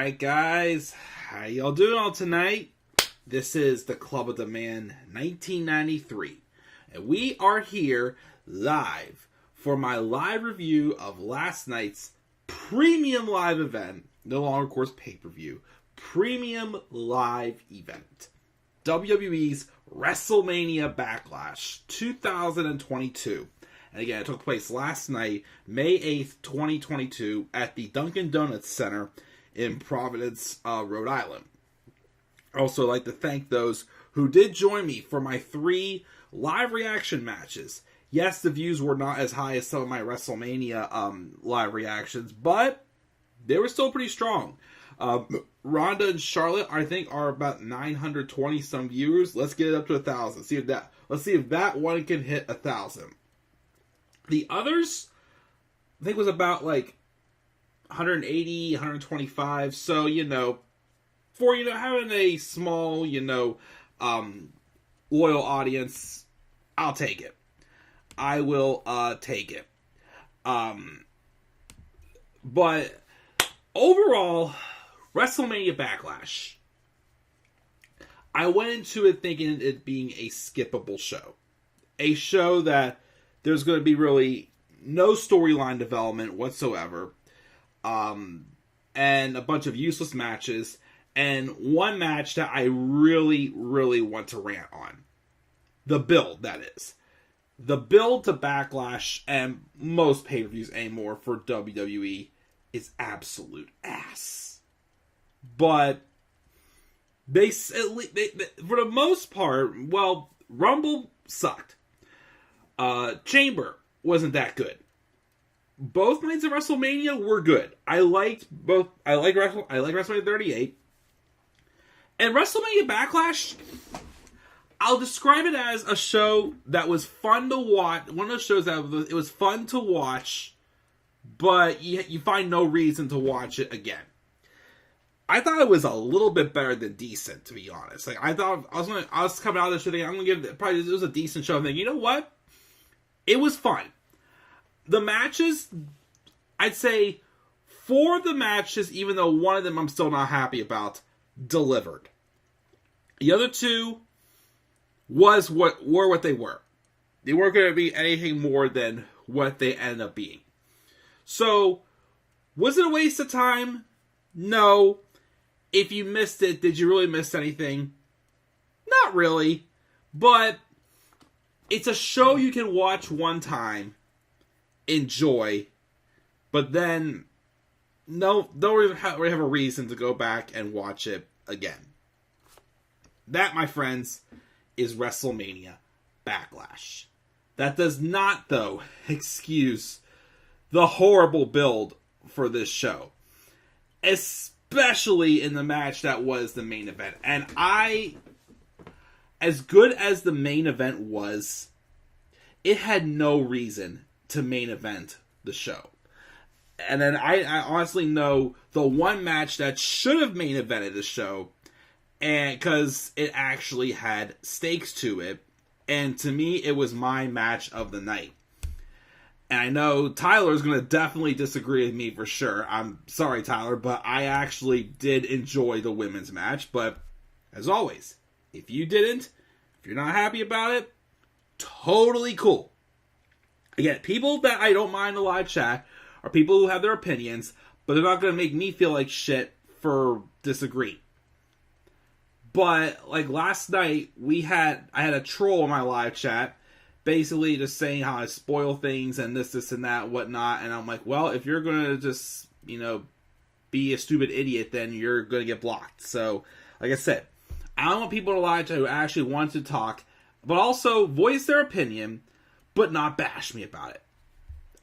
Alright guys, how y'all doing all tonight? This is the Club of the Man 1993. And we are here live for my live review of last night's premium live event. No longer, of course, pay-per-view. Premium live event. WWE's Wrestlemania Backlash 2022. And again, it took place last night, May 8th, 2022, at the Dunkin Donuts Center in Providence, Rhode Island. I'd also like to thank those who did join me for my 3 live reaction matches. Yes, the views were not as high as some of my WrestleMania live reactions, but they were still pretty strong. Ronda and Charlotte, I think, are about 920 some viewers. Let's get it up to 1,000. Let's see if that one can hit 1,000. The others, I think, was about like 180, 125. So, for, having a small, loyal audience, I'll take it. I will take it. But overall, WrestleMania Backlash, I went into it thinking it being a skippable show. A show that there's going to be really no storyline development whatsoever. And a bunch of useless matches. And one match that I really, really want to rant on. The build, that is. The build to Backlash and most pay-per-views anymore for WWE is absolute ass. But they for the most part, well, Rumble sucked. Chamber wasn't that good. Both nights of WrestleMania were good. I liked both. I like WrestleMania 38 and WrestleMania Backlash. I'll describe it as a show that was fun to watch. One of those shows that it was fun to watch, but you find no reason to watch it again. I thought it was a little bit better than decent, to be honest. Like I thought I was coming out of this show thinking I'm gonna give it probably it was a decent show. I'm thinking, you know what? It was fun. The matches, I'd say 4 of the matches, even though one of them I'm still not happy about, delivered. The other 2 were what they were. They weren't going to be anything more than what they ended up being. So, was it a waste of time? No. If you missed it, did you really miss anything? Not really. But it's a show you can watch one time, enjoy, but then don't really have a reason to go back and watch it again. That, my friends, is WrestleMania Backlash. That does not, though, excuse the horrible build for this show. Especially in the match that was the main event. And as good as the main event was, it had no reason to main event the show. And then I honestly know the one match that should have main evented the show, and because it actually had stakes to it, and to me it was my match of the night. And I know Tyler's going to definitely disagree with me for sure. I'm sorry, Tyler, but I actually did enjoy the women's match. But as always, if you didn't, if you're not happy about it, totally cool. Again, people that I don't mind the live chat are people who have their opinions, but they're not going to make me feel like shit for disagreeing. But like last night, I had a troll in my live chat, basically just saying how I spoil things and this and that, whatnot. And I'm like, well, if you're going to just, be a stupid idiot, then you're going to get blocked. So, like I said, I don't want people to lie to who actually want to talk, but also voice their opinion, but not bash me about it.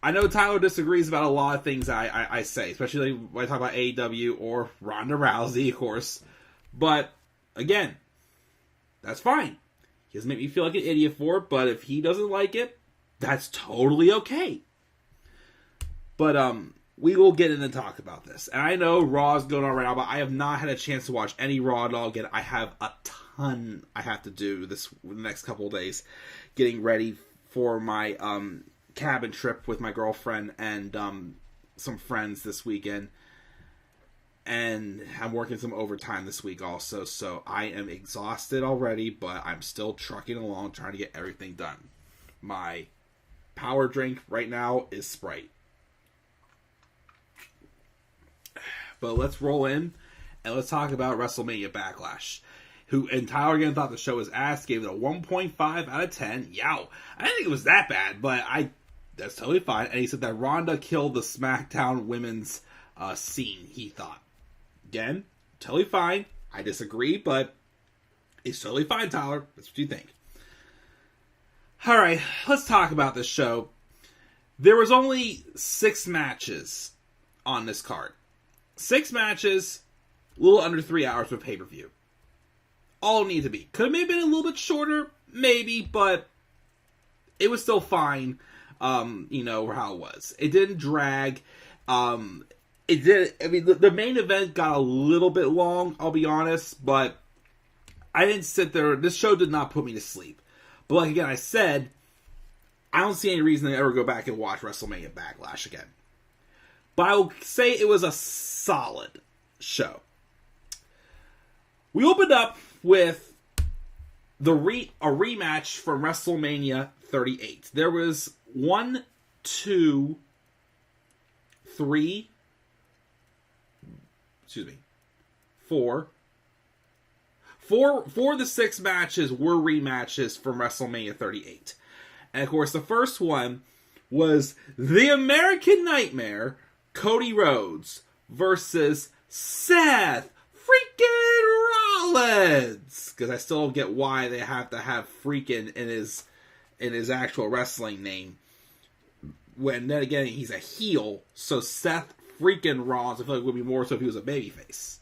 I know Tyler disagrees about a lot of things I say, especially when I talk about AEW or Ronda Rousey, of course. But, again, that's fine. He doesn't make me feel like an idiot for it, but if he doesn't like it, that's totally okay. But, we will get in and talk about this. And I know Raw is going on right now, but I have not had a chance to watch any Raw at all. Again, I have a ton I have to do the next couple of days, getting ready for my cabin trip with my girlfriend and some friends this weekend. And I'm working some overtime this week also, so I am exhausted already, but I'm still trucking along trying to get everything done. My power drink right now is Sprite. But let's roll in and let's talk about WrestleMania Backlash. And Tyler again thought the show was ass, gave it a 1.5 out of 10. Yow. I didn't think it was that bad, but that's totally fine. And he said that Ronda killed the SmackDown women's scene, he thought. Again, totally fine. I disagree, but it's totally fine, Tyler. That's what you think. Alright, let's talk about this show. There was only 6 matches on this card. 6 matches, a little under 3 hours of pay-per-view. All it needed to be. Could have maybe been a little bit shorter, maybe, but it was still fine, how it was. It didn't drag. It did. I mean, the main event got a little bit long, I'll be honest, but I didn't sit there. This show did not put me to sleep. But like again, I said, I don't see any reason to ever go back and watch WrestleMania Backlash again. But I will say it was a solid show. We opened up with a rematch from WrestleMania 38. There was 1, 2, 3, 4. 4 of the 6 matches were rematches from WrestleMania 38. And of course, the first one was the American Nightmare, Cody Rhodes, versus Seth freaking Rollins. Because I still don't get why they have to have freaking in his actual wrestling name. When then again, he's a heel, so Seth freaking Rollins, I feel like it would be more so if he was a babyface.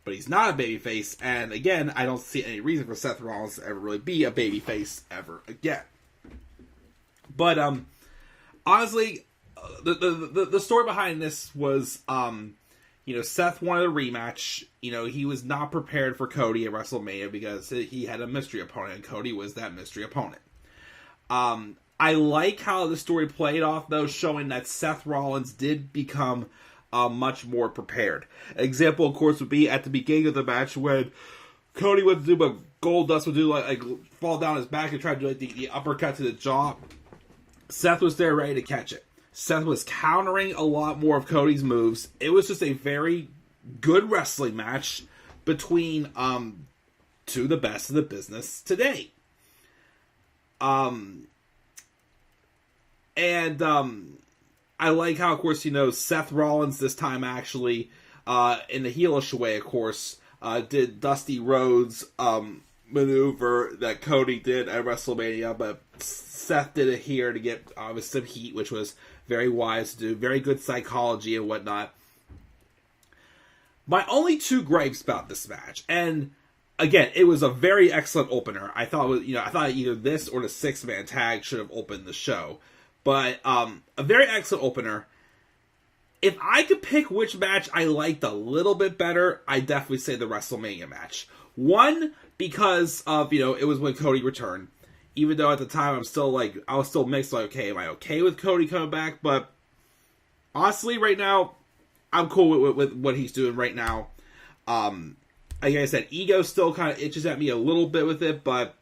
But he's not a babyface, and again, I don't see any reason for Seth Rollins to ever really be a babyface ever again. But, honestly, the story behind this was, Seth wanted a rematch. He was not prepared for Cody at WrestleMania because he had a mystery opponent, and Cody was that mystery opponent. I like how the story played off, though, showing that Seth Rollins did become much more prepared. An example, of course, would be at the beginning of the match when Cody would do what Goldust would do, like fall down his back and try to do the uppercut to the jaw. Seth was there ready to catch it. Seth was countering a lot more of Cody's moves. It was just a very good wrestling match between two of the best in the business today. I like how, of course, Seth Rollins this time actually, in the heelish way, of course, did Dusty Rhodes maneuver that Cody did at WrestleMania, but Seth did it here to get some heat, which was very wise to do. Very good psychology and whatnot. My only 2 gripes about this match, and again, it was a very excellent opener. I thought either this or the 6-man tag should have opened the show. But a very excellent opener. If I could pick which match I liked a little bit better, I definitely say the WrestleMania match. One, because of, it was when Cody returned. Even though at the time I was still mixed, okay, am I okay with Cody coming back? But honestly, right now, I'm cool with what he's doing right now. Like I said, ego still kind of itches at me a little bit with it, but,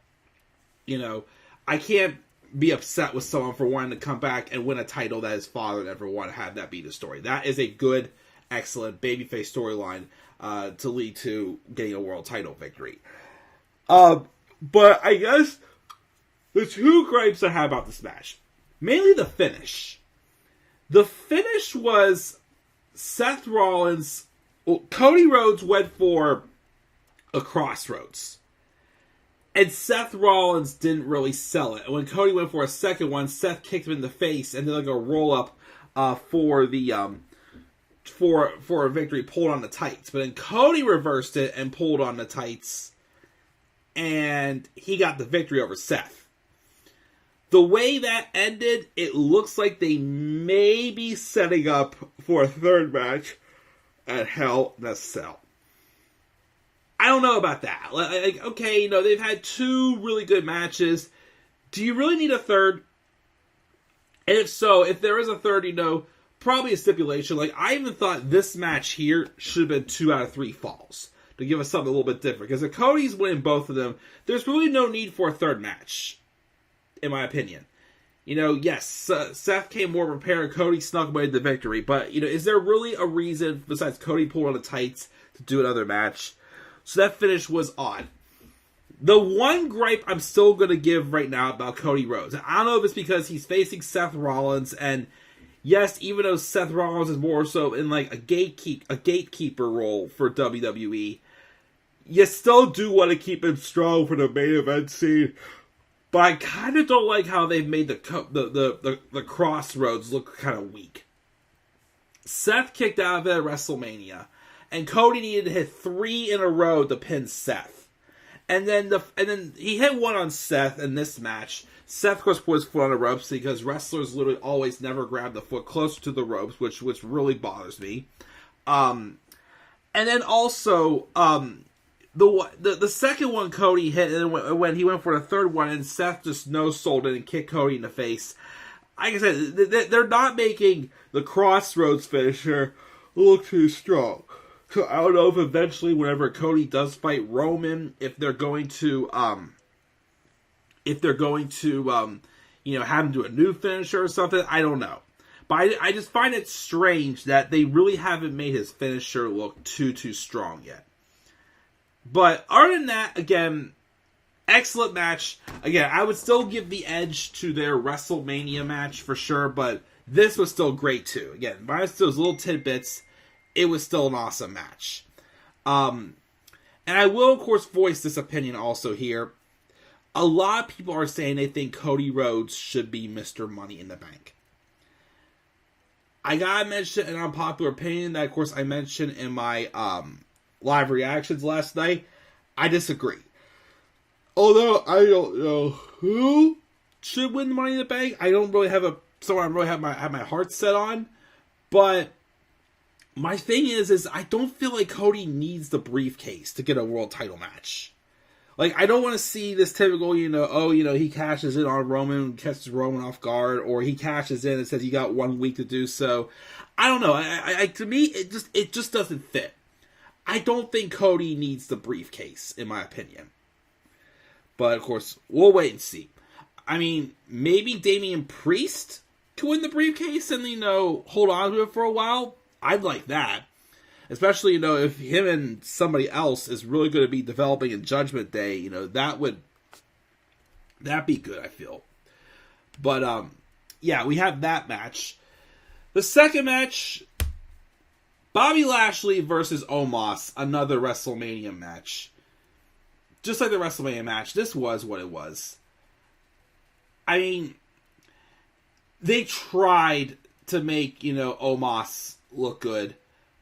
I can't be upset with someone for wanting to come back and win a title that his father never wanted to have that be the story. That is a good, excellent babyface storyline to lead to getting a world title victory. But I guess the 2 gripes I have about this match, mainly the finish. The finish was Seth Rollins. Well, Cody Rhodes went for a crossroads. And Seth Rollins didn't really sell it. And when Cody went for a second one, Seth kicked him in the face and did a roll up for a victory, pulled on the tights. But then Cody reversed it and pulled on the tights, and he got the victory over Seth. The way that ended, it looks like they may be setting up for a 3rd match at Hell in a Cell. I don't know about that. Okay, they've had 2 really good matches. Do you really need a 3rd? And if so, if there is a 3rd, probably a stipulation. Like, I even thought this match here should have been 2 out of 3 falls to give us something a little bit different. Because if Cody's winning both of them, there's really no need for a third match, in my opinion. You know, yes, Seth came more prepared. Cody snuck away the victory. But, you know, is there really a reason, besides Cody pulling on the tights, to do another match? So that finish was odd. The one gripe I'm still going to give right now about Cody Rhodes, I don't know if it's because he's facing Seth Rollins, and yes, even though Seth Rollins is more so in like a gatekeeper role for WWE, you still do want to keep him strong for the main event scene. But I kind of don't like how they've made the Crossroads look kind of weak. Seth kicked out of it at WrestleMania, and Cody needed to hit 3 in a row to pin Seth. And then he hit one on Seth in this match. Seth, of course, put his foot on the ropes because wrestlers literally always never grab the foot closer to the ropes, which really bothers me. And then also the second one Cody hit, and then when he went for the third one, and Seth just no-sold it and kicked Cody in the face. Like I said, they're not making the Crossroads finisher look too strong. So I don't know if eventually, whenever Cody does fight Roman, if they're going to, you know, have him do a new finisher or something. I don't know, but I just find it strange that they really haven't made his finisher look too strong yet. But other than that, again, excellent match. Again, I would still give the edge to their WrestleMania match for sure, but this was still great too. Again, minus those little tidbits. It was still an awesome match. And I will, of course, voice this opinion also here. A lot of people are saying they think Cody Rhodes should be Mr. Money in the Bank. I gotta mention an unpopular opinion that, of course, I mentioned in my live reactions last night. I disagree. Although I don't know who should win the Money in the Bank. I don't really have someone I really have my heart set on. But my thing is I don't feel like Cody needs the briefcase to get a world title match. Like, I don't want to see this typical, he cashes in on Roman, catches Roman off guard, or he cashes in and says he got 1 week to do so. I don't know. To me, it just doesn't fit. I don't think Cody needs the briefcase, in my opinion. But, of course, we'll wait and see. I mean, maybe Damian Priest could win the briefcase and, hold on to it for a while. I'd like that. Especially, if him and somebody else is really going to be developing in Judgment Day, that'd be good, I feel. But, yeah, we have that match. The second match, Bobby Lashley versus Omos, another WrestleMania match. Just like the WrestleMania match, this was what it was. I mean, they tried to make, Omos look good.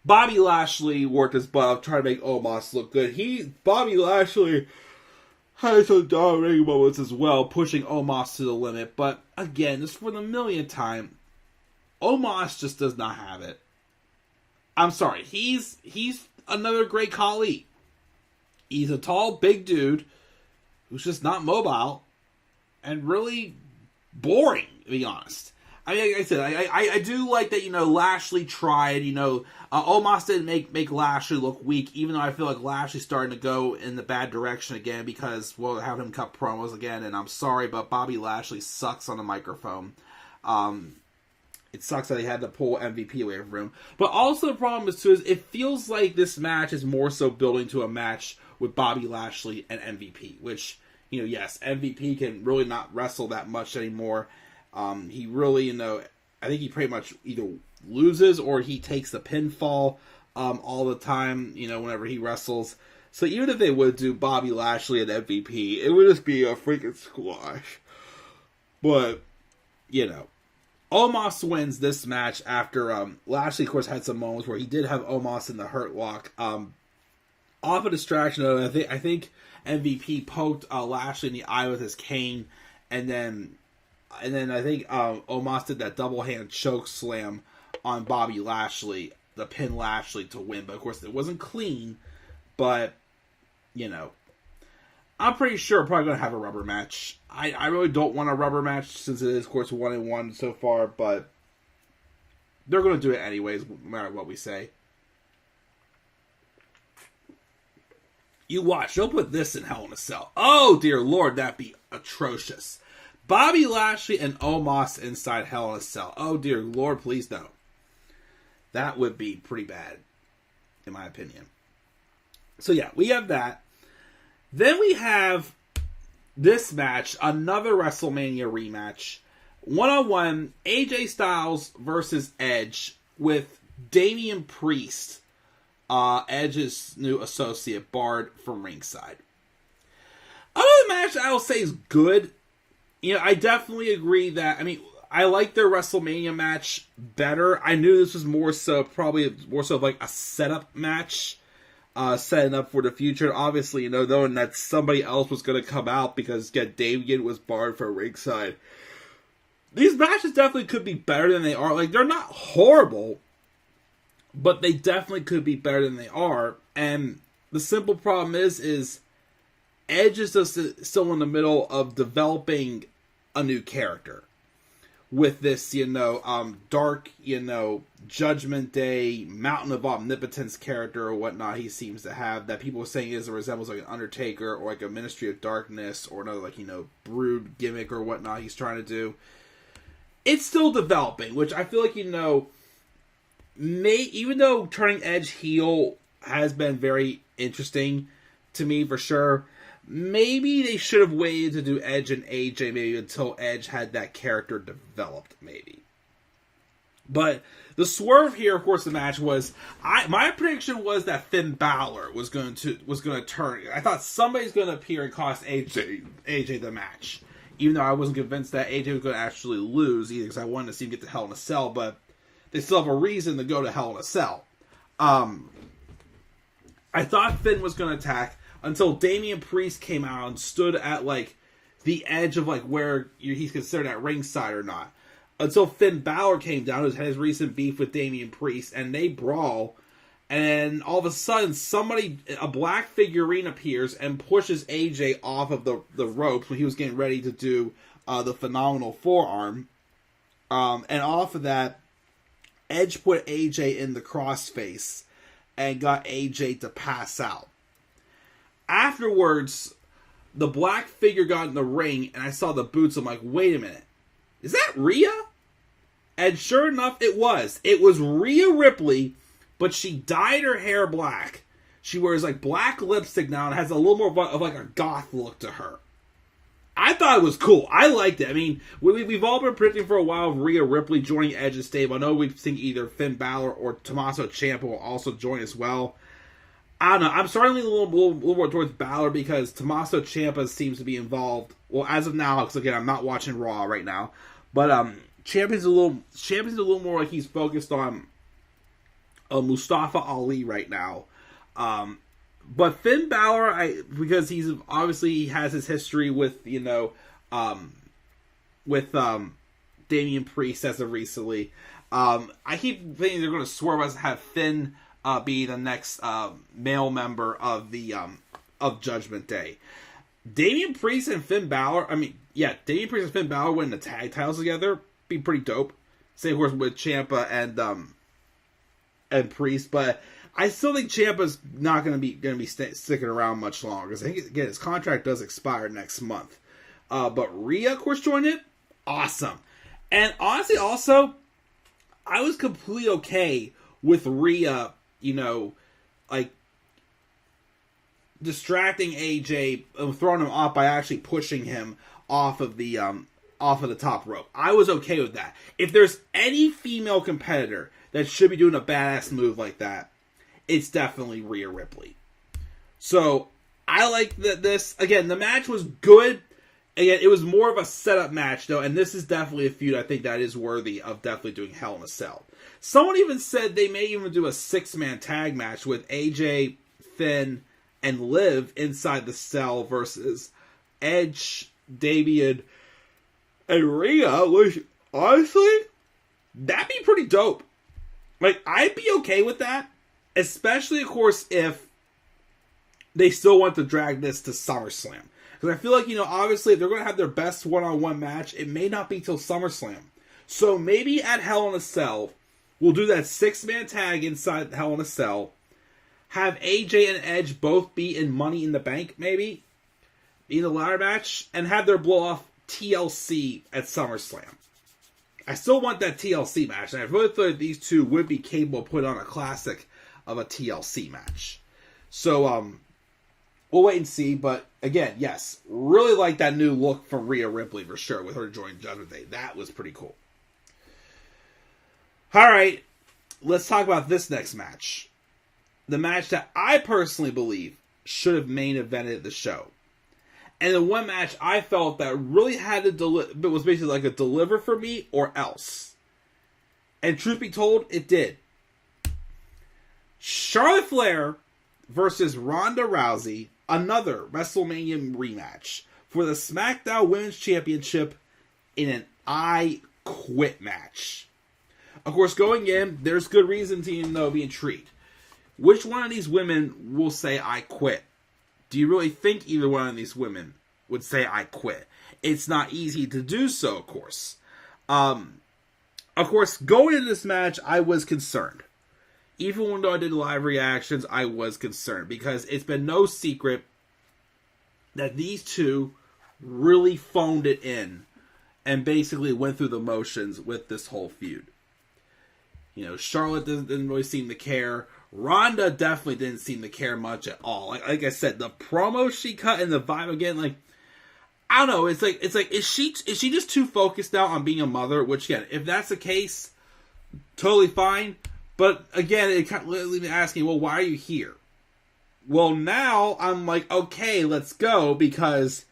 Bobby Lashley worked his butt off trying to make Omos look good. Bobby Lashley had some dominating moments as well, pushing Omos to the limit. But again, just for the millionth time, Omos just does not have it. I'm sorry. He's another great Khali. He's a tall, big dude who's just not mobile and really boring, to be honest. I mean, like I said, I do like that, Lashley tried, Omos didn't make Lashley look weak, even though I feel like Lashley's starting to go in the bad direction again because, well, having him cut promos again, and I'm sorry, but Bobby Lashley sucks on the microphone. It sucks that he had to pull MVP away from him. But also the problem is, too, is it feels like this match is more so building to a match with Bobby Lashley and MVP, which, yes, MVP can really not wrestle that much anymore. He really, I think he pretty much either loses or he takes the pinfall all the time, whenever he wrestles. So even if they would do Bobby Lashley and MVP, it would just be a freaking squash. But, Omos wins this match after Lashley, of course, had some moments where he did have Omos in the Hurt Lock. Off a distraction, I think MVP poked Lashley in the eye with his cane, and then I think Omos did that double hand choke slam on Bobby Lashley, to pin Lashley to win. But of course, it wasn't clean. But I'm pretty sure we're probably going to have a rubber match. I really don't want a rubber match since it is, of course, 1-1 so far. But they're going to do it anyways, no matter what we say. You watch. They'll put this in Hell in a Cell. Oh, dear Lord, that'd be atrocious. Bobby Lashley and Omos inside Hell in a Cell. Oh, dear Lord, please no. That would be pretty bad, in my opinion. So, yeah, we have that. Then we have this match, another WrestleMania rematch. One-on-one, AJ Styles versus Edge with Damian Priest, Edge's new associate, barred from ringside. Another match I will say is good. You know, I definitely agree that, I mean, I like their WrestleMania match better. I knew this was probably more so like a setup match, setting up for the future. Obviously, you know, knowing that somebody else was going to come out because Damian was barred from ringside. These matches definitely could be better than they are. Like, they're not horrible, but they definitely could be better than they are. And the simple problem is Edge is just still in the middle of developing a new character with this, you know, dark, you know, Judgment Day, Mountain of Omnipotence character or whatnot he seems to have that people are saying resembles like an Undertaker or like a Ministry of Darkness or another, like, you know, Brood gimmick or whatnot he's trying to do. It's still developing, which I feel like, you know, even though turning Edge heel has been very interesting to me for sure, maybe they should have waited to do Edge and AJ maybe until Edge had that character developed, maybe. But the swerve here, of course, the match was my prediction was that Finn Balor was going to turn. I thought somebody's going to appear and cost AJ the match. Even though I wasn't convinced that AJ was going to actually lose either, because I wanted to see him get to Hell in a Cell, but they still have a reason to go to Hell in a Cell. I thought Finn was going to attack until Damian Priest came out and stood at, like, the edge of, like, where he's considered at ringside or not. Until Finn Balor came down, who had his recent beef with Damian Priest, and they brawl. And all of a sudden, a black figurine appears and pushes AJ off of the ropes when he was getting ready to do the phenomenal forearm. And off of that, Edge put AJ in the crossface and got AJ to pass out. Afterwards, the black figure got in the ring, and I saw the boots. I'm like, wait a minute. Is that Rhea? And sure enough, it was. It was Rhea Ripley, but she dyed her hair black. She wears, like, black lipstick now and has a little more of like, a goth look to her. I thought it was cool. I liked it. I mean, we've all been predicting for a while of Rhea Ripley joining Edge's stable. I know we think either Finn Balor or Tommaso Ciampa will also join as well. I don't know. I'm starting to lean a little more towards Balor because Tommaso Ciampa seems to be involved. Well, as of now, because again, I'm not watching Raw right now. But Ciampa's a little more like he's focused on Mustafa Ali right now. But Finn Balor, because he has his history with, you know, with Damian Priest as of recently. I keep thinking they're going to swerve us to have Finn be the next male member of the of Judgment Day. Damian Priest and Finn Balor, Damian Priest and Finn Balor winning the tag titles together be pretty dope. Same, of course, with Ciampa and Priest, but I still think Ciampa's not going to be sticking around much longer because I think, again, his contract does expire next month. But Rhea, of course, joined it. Awesome. And honestly, also, I was completely okay with Rhea, you know, like, distracting AJ and throwing him off by actually pushing him off of the top rope. I was okay with that. If there's any female competitor that should be doing a badass move like that, it's definitely Rhea Ripley. So, I like this. Again, the match was good. Again, it was more of a setup match, though, and this is definitely a feud I think that is worthy of definitely doing Hell in a Cell. Someone even said they may even do a 6-man tag match with AJ, Finn, and Liv inside the cell versus Edge, Damian, and Rhea, which, honestly, that'd be pretty dope. Like, I'd be okay with that, especially, of course, if they still want to drag this to SummerSlam. Because I feel like, you know, obviously, if they're going to have their best one-on-one match, it may not be till SummerSlam. So maybe at Hell in a Cell, We'll do that 6-man tag inside Hell in a Cell. Have AJ and Edge both be in Money in the Bank, maybe, in the ladder match, and have their blow off TLC at SummerSlam. I still want that TLC match, and I really thought these two would be capable of putting on a classic of a TLC match. So, we'll wait and see, but again, yes, really like that new look from Rhea Ripley for sure, with her joining Judgment Day. That was pretty cool. Alright, let's talk about this next match. The match that I personally believe should have main evented the show. And the one match I felt that really had to but was basically like a deliver for me or else. And truth be told, it did. Charlotte Flair versus Ronda Rousey, another WrestleMania rematch for the SmackDown Women's Championship in an I Quit match. Of course, going in, there's good reason to be intrigued. Which one of these women will say I quit? Do you really think either one of these women would say I quit? It's not easy to do so, of course. Of course, going into this match, I was concerned. Even though I did live reactions, I was concerned. Because it's been no secret that these two really phoned it in. And basically went through the motions with this whole feud. You know, Charlotte didn't really seem to care. Ronda definitely didn't seem to care much at all. Like I said, the promo she cut and the vibe again, like, I don't know. It's like, is she just too focused now on being a mother? Which again, if that's the case, totally fine. But again, it kind of leaves me asking, well, why are you here? Well, now I'm like, okay, let's go, because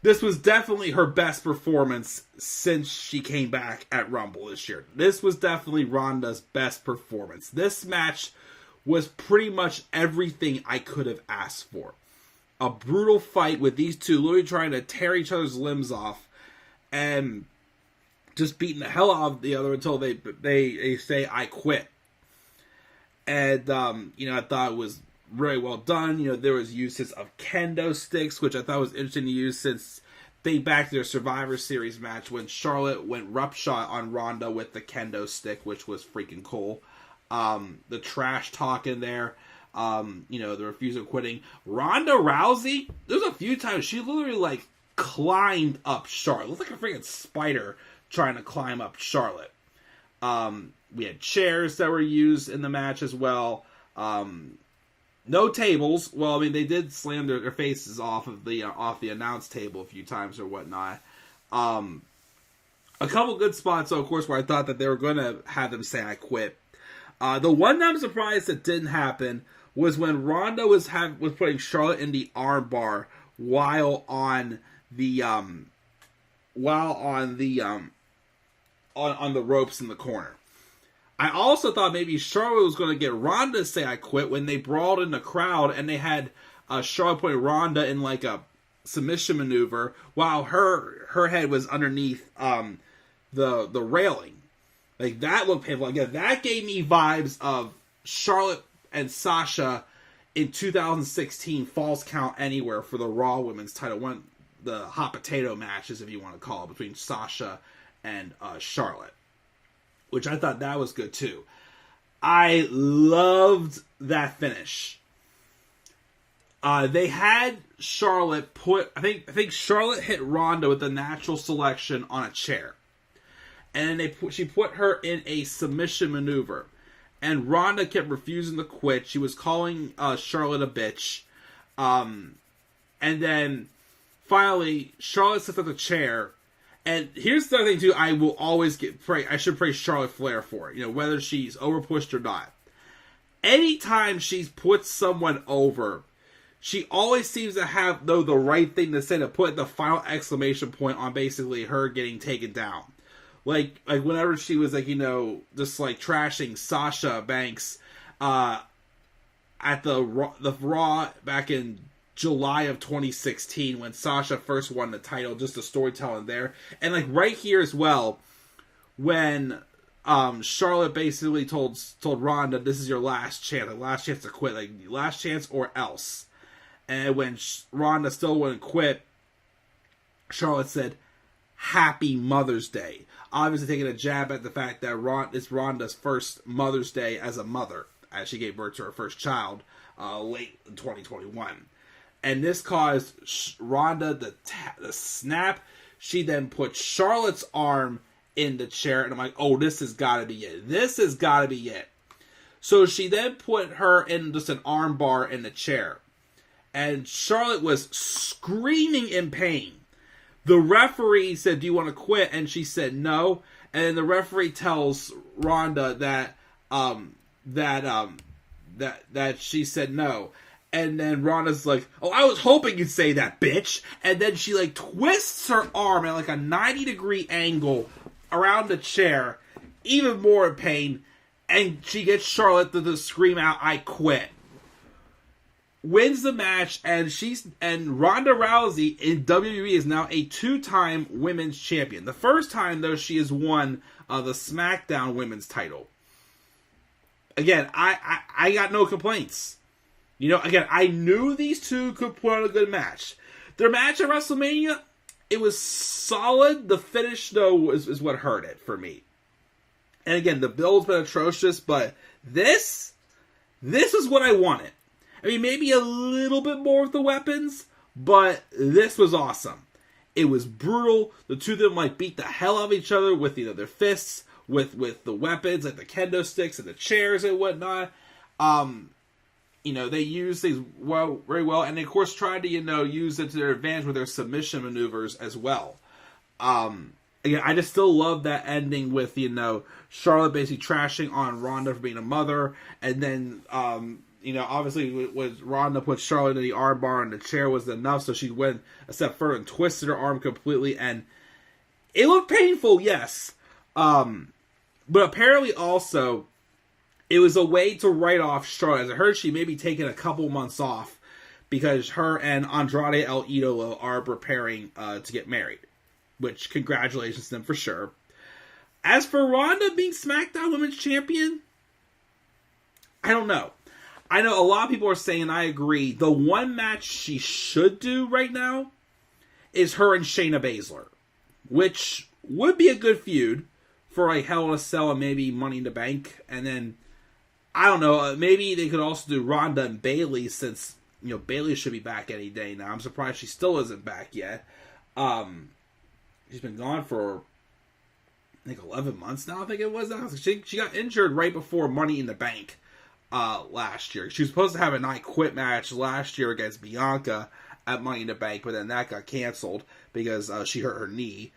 this was definitely her best performance since she came back at Rumble this year. This was definitely Ronda's best performance. This match was pretty much everything I could have asked for. A brutal fight with these two literally trying to tear each other's limbs off and just beating the hell out of the other until they say, I quit. And, I thought it was really well done. There was uses of kendo sticks, which I thought was interesting to use since they back to their Survivor Series match when Charlotte went roughshod on Ronda with the kendo stick, which was freaking cool. The trash talk in there, the refusal of quitting. Ronda Rousey, there's a few times she literally climbed up Charlotte. Looked like a freaking spider trying to climb up Charlotte. We had chairs that were used in the match as well. No tables. Well, I mean, they did slam their faces off the announce table a few times or whatnot. A couple good spots, though, of course, where I thought that they were going to have them say I quit. The one that I'm surprised that didn't happen was when Ronda was putting Charlotte in the armbar while on the ropes in the corner. I also thought maybe Charlotte was going to get Ronda to say I quit when they brawled in the crowd and they had Charlotte putting Ronda in like a submission maneuver while her head was underneath the railing. Like, that looked painful. Again, that gave me vibes of Charlotte and Sasha in 2016 Falls Count Anywhere for the Raw Women's title. The hot potato matches, if you want to call it, between Sasha and Charlotte. Which I thought that was good too. I loved that finish. They had Charlotte I think Charlotte hit Ronda with a natural selection on a chair. And she put her in a submission maneuver. And Ronda kept refusing to quit. She was calling Charlotte a bitch. And then finally, Charlotte sits on the chair. And here's the other thing too, I will always I should praise Charlotte Flair for it, whether she's overpushed or not. Anytime she's put someone over, she always seems to have, the right thing to say to put the final exclamation point on basically her getting taken down. Like whenever she was just trashing Sasha Banks at the Raw back in July of 2016 when Sasha first won the title, just the storytelling there. And right here as well, when Charlotte basically told Ronda, this is your last chance, last chance to quit, last chance or else. And when Ronda still wouldn't quit, Charlotte said, Happy Mother's Day. Obviously taking a jab at the fact that it's Ronda's first Mother's Day as a mother, as she gave birth to her first child late in 2021. And this caused Ronda the snap. She then put Charlotte's arm in the chair, and I'm like, oh, this has got to be it. This has got to be it. So she then put her in just an arm bar in the chair. And Charlotte was screaming in pain. The referee said, do you want to quit? And she said no. And then the referee tells Ronda that she said no. And then Ronda's like, oh, I was hoping you'd say that, bitch. And then she like twists her arm at like a 90-degree angle around the chair, even more in pain. And she gets Charlotte to scream out, I quit. Wins the match, and Ronda Rousey in WWE is now a 2-time women's champion. The first time, though, she has won the SmackDown women's title. Again, I got no complaints. You know, again, I knew these two could put on a good match. Their match at WrestleMania, it was solid. The finish, though, is what hurt it for me. And again, the build's been atrocious, but this is what I wanted. I mean, maybe a little bit more with the weapons, but this was awesome. It was brutal. The two of them like beat the hell out of each other with their fists, with the weapons, like the kendo sticks and the chairs and whatnot. They used things very well, and they of course tried to use it to their advantage with their submission maneuvers as well. Again, I just still love that ending with Charlotte basically trashing on Ronda for being a mother, and then obviously when Ronda put Charlotte in the arm bar and the chair was enough, so she went a step further and twisted her arm completely, and it looked painful, yes. But apparently also, it was a way to write off Charlotte. As I heard, she may be taking a couple months off because her and Andrade El Idolo are preparing to get married. Which, congratulations to them for sure. As for Ronda being SmackDown Women's Champion, I don't know. I know a lot of people are saying, I agree, the one match she should do right now is her and Shayna Baszler. Which would be a good feud for like Hell in a Cell and maybe Money in the Bank. And then, I don't know, maybe they could also do Ronda and Bayley since, Bayley should be back any day now. I'm surprised she still isn't back yet. She's been gone for, I think, 11 months now, I think it was. She got injured right before Money in the Bank last year. She was supposed to have an I Quit match last year against Bianca at Money in the Bank, but then that got canceled because she hurt her knee.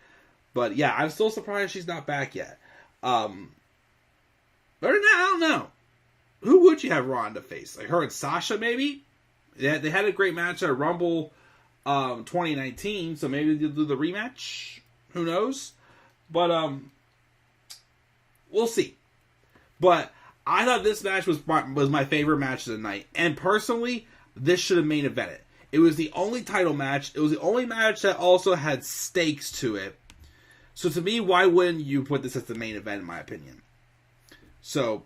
But yeah, I'm still surprised she's not back yet. Other than that, I don't know. Who would you have Ronda face? Like her and Sasha, maybe? Yeah, they had a great match at Rumble 2019, so maybe they'll do the rematch. Who knows? But we'll see. But I thought this match was my favorite match of the night, and personally, this should have main evented. It was the only title match. It was the only match that also had stakes to it. So to me, why wouldn't you put this as the main event, in my opinion? So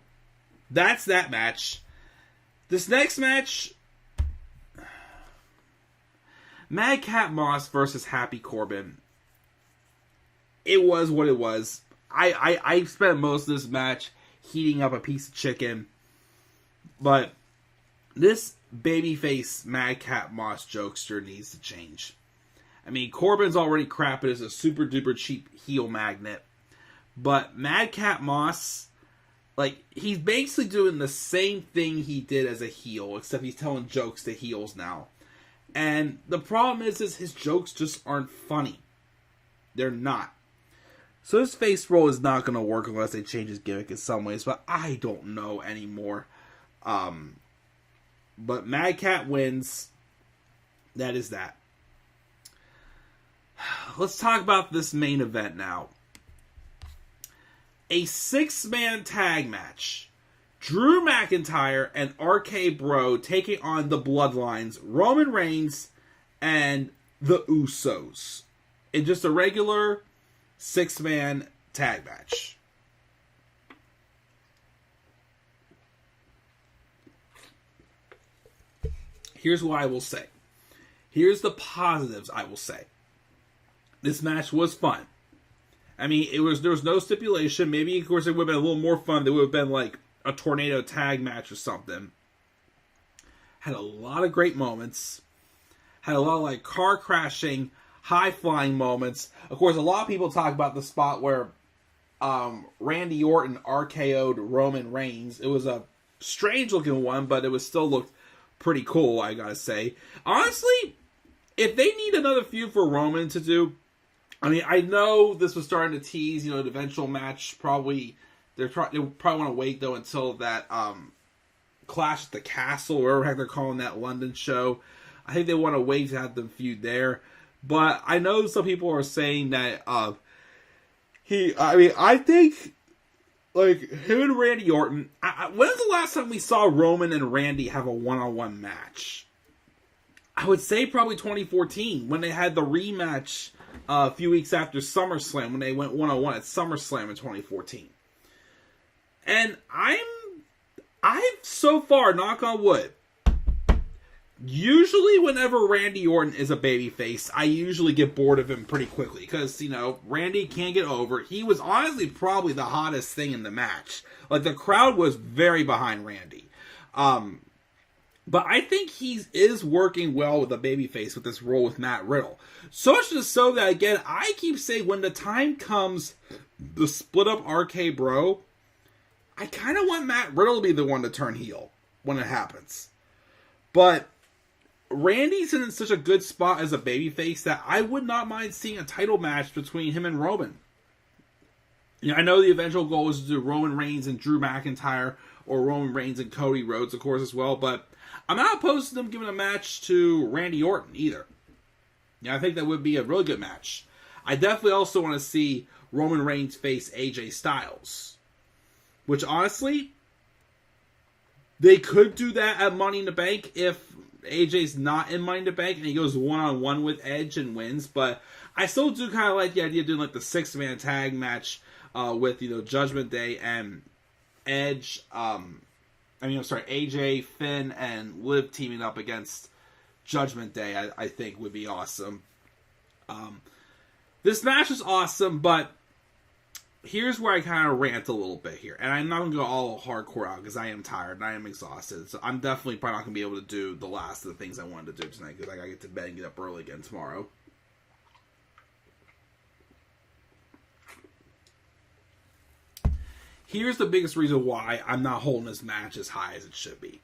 that's that match. This next match, Madcap Moss versus Happy Corbin. It was what it was. I spent most of this match heating up a piece of chicken. But this babyface Madcap Moss jokester needs to change. I mean, Corbin's already crap as a super duper cheap heel magnet. But Madcap Moss, like, he's basically doing the same thing he did as a heel, except he's telling jokes to heels now. And the problem is his jokes just aren't funny. They're not. So his face roll is not going to work unless they change his gimmick in some ways, but I don't know anymore. But Madcap wins. That is that. Let's talk about this main event now. A 6-man tag match. Drew McIntyre and RK Bro taking on the Bloodlines, Roman Reigns, and the Usos. In just a regular 6-man tag match. Here's what I will say. Here's the positives I will say. This match was fun. I mean, there was no stipulation. Maybe, of course, it would have been a little more fun. It would have been like a tornado tag match or something. Had a lot of great moments. Had a lot of like car crashing, high flying moments. Of course, a lot of people talk about the spot where Randy Orton RKO'd Roman Reigns. It was a strange looking one, but it was still looked pretty cool, I gotta say. Honestly, if they need another feud for Roman to do, I mean, I know this was starting to tease, the eventual match. Probably they probably want to wait though until that Clash at the Castle, or whatever the heck they're calling that London show. I think they want to wait to have them feud there. But I know some people are saying that I think like him and Randy Orton. When's the last time we saw Roman and Randy have a one-on-one match? I would say probably 2014 when they had the rematch a few weeks after SummerSlam, when they went one-on-one at SummerSlam in 2014. And I've so far, knock on wood, usually whenever Randy Orton is a babyface, I usually get bored of him pretty quickly. Because, Randy can't get over. He was honestly probably the hottest thing in the match. Like, the crowd was very behind Randy. But I think he is working well with a babyface with this role with Matt Riddle. So much so that, again, I keep saying when the time comes, the split up RK Bro, I kind of want Matt Riddle to be the one to turn heel when it happens. But Randy's in such a good spot as a babyface that I would not mind seeing a title match between him and Roman. I know the eventual goal is to do Roman Reigns and Drew McIntyre, or Roman Reigns and Cody Rhodes, of course, as well. But I'm not opposed to them giving a match to Randy Orton either. I think that would be a really good match. I definitely also want to see Roman Reigns face AJ Styles. Which, honestly, they could do that at Money in the Bank if AJ's not in Money in the Bank and he goes one-on-one with Edge and wins. But I still do kind of like the idea of doing like the 6-man tag match with, Judgment Day and Edge. AJ, Finn, and Liv teaming up against Judgment Day, I think would be awesome. This match is awesome, but here's where I kind of rant a little bit here. And I'm not going to go all hardcore out because I am tired and I am exhausted. So I'm definitely probably not going to be able to do the last of the things I wanted to do tonight because I got to get to bed and get up early again tomorrow. Here's the biggest reason why I'm not holding this match as high as it should be.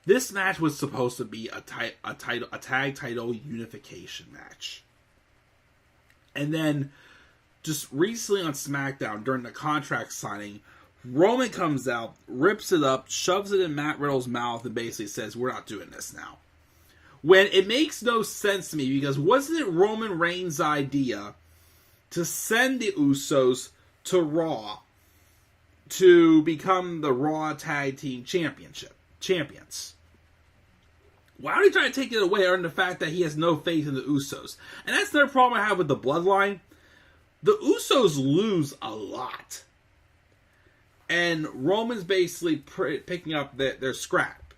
This match was supposed to be a tag title unification match. And then just recently on SmackDown, during the contract signing, Roman comes out, rips it up, shoves it in Matt Riddle's mouth, and basically says, we're not doing this now. When it makes no sense to me, because wasn't it Roman Reigns' idea to send the Usos to Raw to become the Raw Tag Team champions? Why are they trying to take it away on the fact that he has no faith in the Usos? And that's another problem I have with the Bloodline. The Usos lose a lot. And Roman's basically picking up their scrap.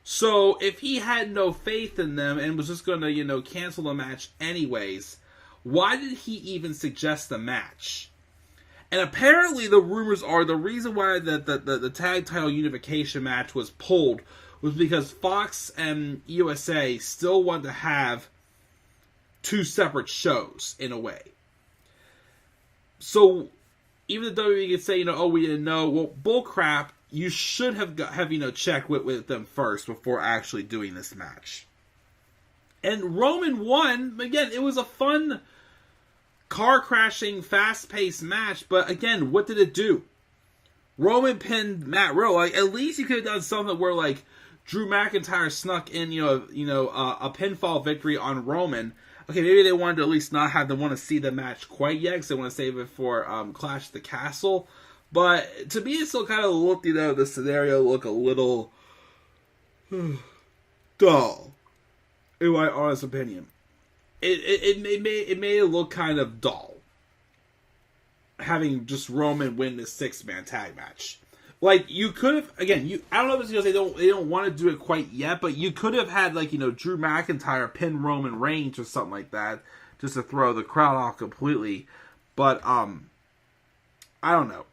So if he had no faith in them and was just going to, cancel the match anyways, why did he even suggest the match? And apparently the rumors are the reason why the tag title unification match was pulled was because Fox and USA still want to have two separate shows in a way. So even the WWE could say, we didn't know. Well, bullcrap. You should have checked with them first before actually doing this match. And Roman won. Again, it was a fun car crashing, fast paced match. But again, what did it do? Roman pinned Matt Riddle. Like, at least you could have done something where like Drew McIntyre snuck in, a pinfall victory on Roman. Okay, maybe they wanted to at least not have them want to see the match quite yet, because they want to save it for Clash at the Castle. But to me, it still kind of looked, the scenario looked a little dull, in my honest opinion. It made it look kind of dull, having just Roman win this 6-man tag match. Like, you could have, again, I don't know if it's because they don't want to do it quite yet, but you could have had, Drew McIntyre pin Roman Reigns or something like that. just to throw the crowd off completely. But, I don't know.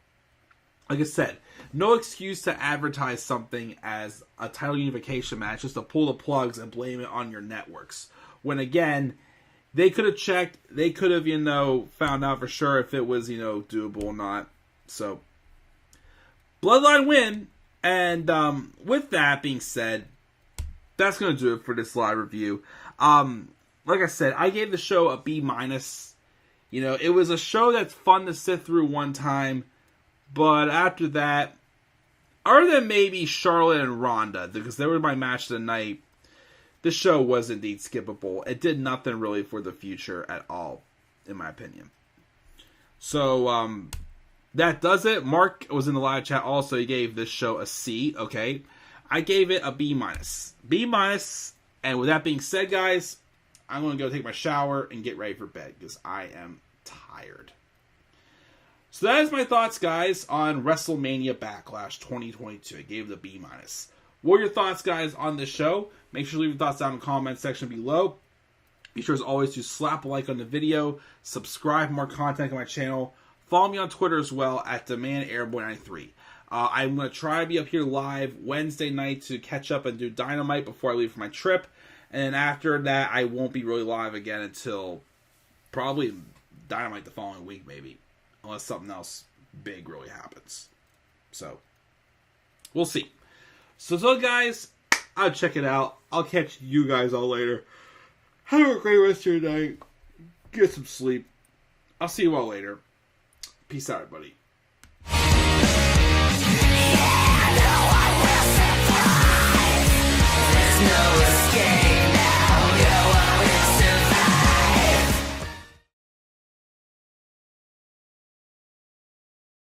Like I said, no excuse to advertise something as a title unification match just to pull the plugs and blame it on your networks. When, again, they could have checked, they could have, found out for sure if it was, doable or not. So, Bloodline win. And with that being said, that's going to do it for this live review. Like I said, I gave the show a B-. It was a show that's fun to sit through one time. But after that, other than maybe Charlotte and Ronda, because they were my match of the night, the show was indeed skippable. It did nothing really for the future at all, in my opinion. So, that does it. Mark was in the live chat also. He gave this show a C, okay? I gave it a B-. B-. And with that being said, guys, I'm going to go take my shower and get ready for bed because I am tired. So that is my thoughts, guys, on WrestleMania Backlash 2022. I gave it a B-. What are your thoughts, guys, on this show? Make sure to leave your thoughts down in the comment section below. Be sure, as always, to slap a like on the video, subscribe for more content on my channel. Follow me on Twitter as well at DemandAirboy93. I'm going to try to be up here live Wednesday night to catch up and do Dynamite before I leave for my trip. And then after that, I won't be really live again until probably Dynamite the following week, maybe. Unless something else big really happens. So, we'll see. So guys, I'll check it out. I'll catch you guys all later. Have a great rest of your night. Get some sleep. I'll see you all later. Peace out, everybody.